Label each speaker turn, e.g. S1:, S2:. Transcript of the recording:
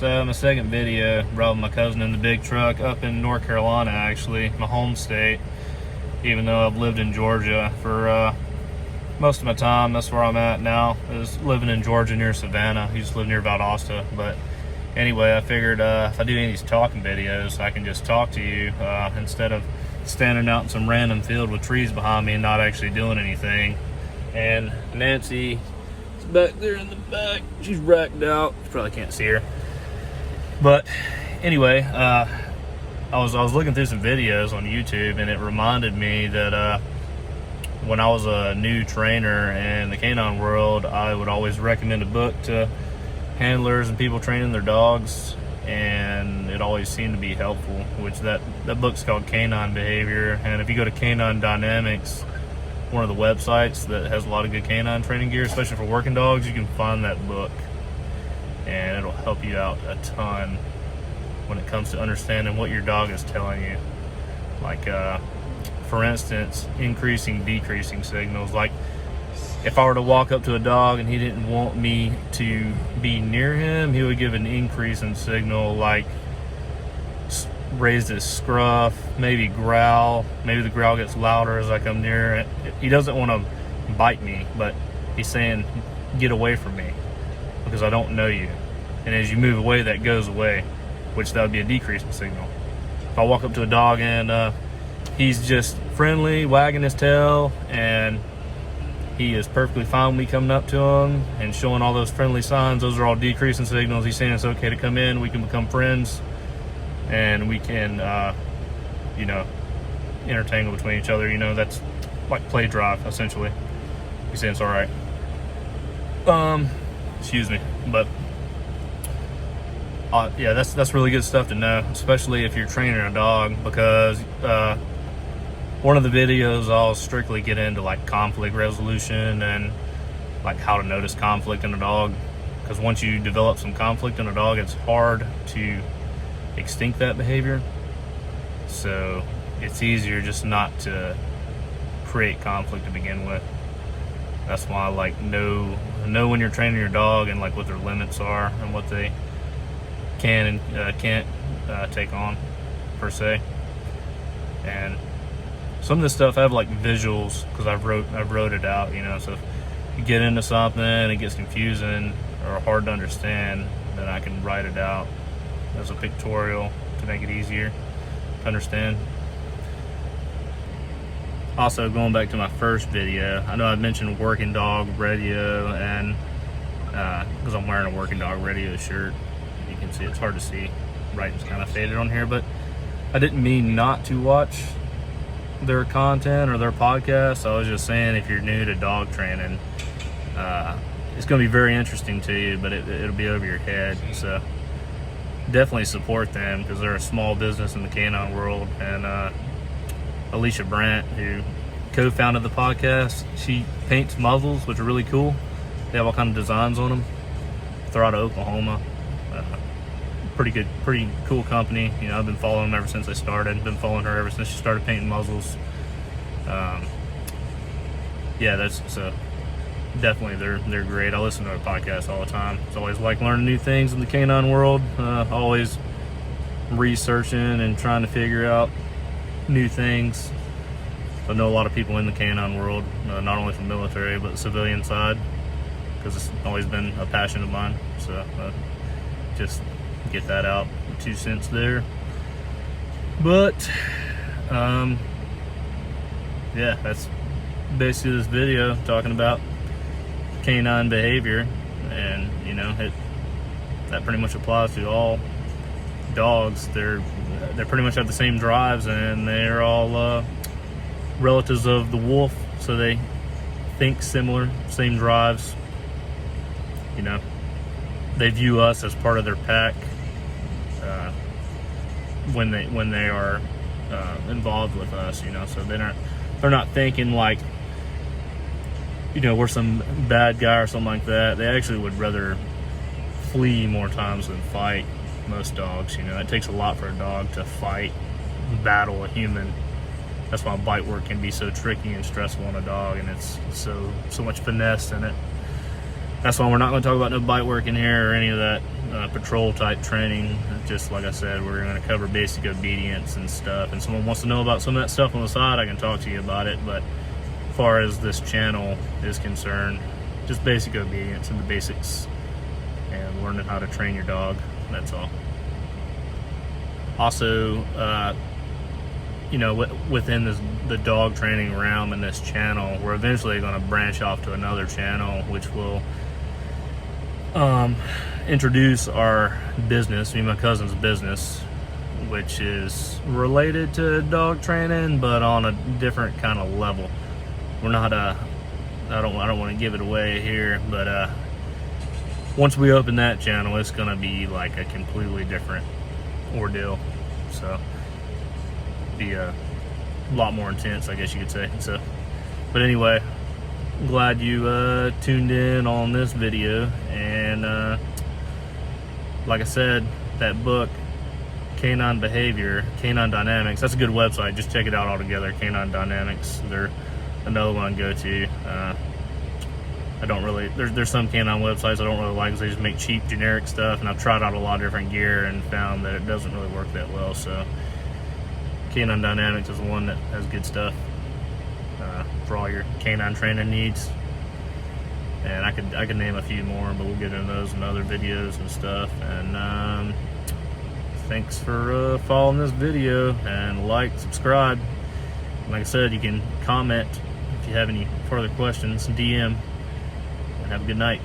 S1: So my second video, brought my cousin in the big truck up in North Carolina, actually, my home state. Even though I've lived in Georgia for most of my time, that's where I'm at now, is living in Georgia near Savannah. I used to live near Valdosta, but anyway, I figured if I do any of these talking videos, I can just talk to you instead of standing out in some random field with trees behind me and not actually doing anything. And Nancy is back there in the back. She's racked out. You probably can't see her. But anyway, I was looking through some videos on YouTube, and it reminded me that when I was a new trainer in the canine world, I would always recommend a book to handlers and people training their dogs, and it always seemed to be helpful, which that book's called Canine Behavior. And if you go to Canine Dynamics, one of the websites that has a lot of good canine training gear, especially for working dogs, you can find that book, and it'll help you out a ton when it comes to understanding what your dog is telling you. Like for instance, increasing, decreasing signals. Like if I were to walk up to a dog and he didn't want me to be near him, he would give an increase in signal, like raise his scruff, maybe growl. Maybe the growl gets louder as I come near it. He doesn't want to bite me, but he's saying, get away from me because I don't know you. And as you move away, that goes away, which that would be a decrease in signal. If I walk up to a dog and he's just friendly, wagging his tail, and he is perfectly fine with me coming up to him and showing all those friendly signs, those are all decreasing signals. He's saying it's okay to come in, we can become friends, and we can, intertangle between each other. That's like play drive, essentially. He's saying it's all right. Excuse me, but yeah, that's really good stuff to know, especially if you're training a dog, because one of the videos I'll strictly get into like conflict resolution and like how to notice conflict in a dog, because once you develop some conflict in a dog, it's hard to extinct that behavior. So it's easier just not to create conflict to begin with. That's why I like know when you're training your dog and like what their limits are and what they can and can't take on per se. And some of this stuff I have like visuals because I've wrote it out, so if you get into something and it gets confusing or hard to understand, then I can write it out as a pictorial to make it easier to understand. Also, going back to my first video, I know I mentioned working dog radio, and because I'm wearing a working dog radio shirt, you can see it's hard to see, writing's kind of faded on here, but I didn't mean not to watch their content or their podcast. I was just saying, if you're new to dog training, it's going to be very interesting to you, but it'll be over your head. So definitely support them, because they're a small business in the canine world. And Alicia Brandt, who co-founded the podcast, she paints muzzles, which are really cool. They have all kinds of designs on them. They're out of Oklahoma. Pretty cool company. I've been following them ever since they started. Been following her ever since she started painting muzzles. Yeah, that's so definitely they're great. I listen to their podcast all the time. It's always like learning new things in the canine world. Always researching and trying to figure out new things. I know a lot of people in the canine world, not only from military but the civilian side, because it's always been a passion of mine. So just get that out, 2 cents there. But yeah, that's basically this video talking about canine behavior, and that pretty much applies to all dogs. They're pretty much have the same drives, and they're all relatives of the wolf, so they think similar, same drives. They view us as part of their pack when they are involved with us, so they're not thinking like we're some bad guy or something like that. They actually would rather flee more times than fight. Most dogs, it takes a lot for a dog to fight, battle a human. That's why bite work can be so tricky and stressful on a dog, and it's so much finesse in it. That's why we're not going to talk about no bite work in here or any of that. patrol type training. Just like I said, we're going to cover basic obedience and stuff. And someone wants to know about some of that stuff on the side, I can talk to you about it. But as far as this channel is concerned, just basic obedience and the basics, and learning how to train your dog. That's all. Also, you know, within the dog training realm in this channel, we're eventually going to branch off to another channel, which will introduce our business, me and my cousin's business, which is related to dog training, but on a different kind of level. We're not I don't want to give it away here, but once we open that channel, it's going to be like a completely different ordeal. So be a lot more intense, I guess you could say. So, but anyway, I'm glad you tuned in on this video. And like I said, that book, Canine Behavior, Canine Dynamics, that's a good website. Just check it out altogether. Canine Dynamics, they're another one I go to. I don't really, there's some canine websites I don't really like because they just make cheap generic stuff, and I've tried out a lot of different gear and found that it doesn't really work that well. So Canine Dynamics is the one that has good stuff for all your canine training needs. And I could name a few more, but we'll get into those in other videos and stuff. And thanks for following this video, and like, subscribe. Like I said, you can comment if you have any further questions, DM. Have a good night.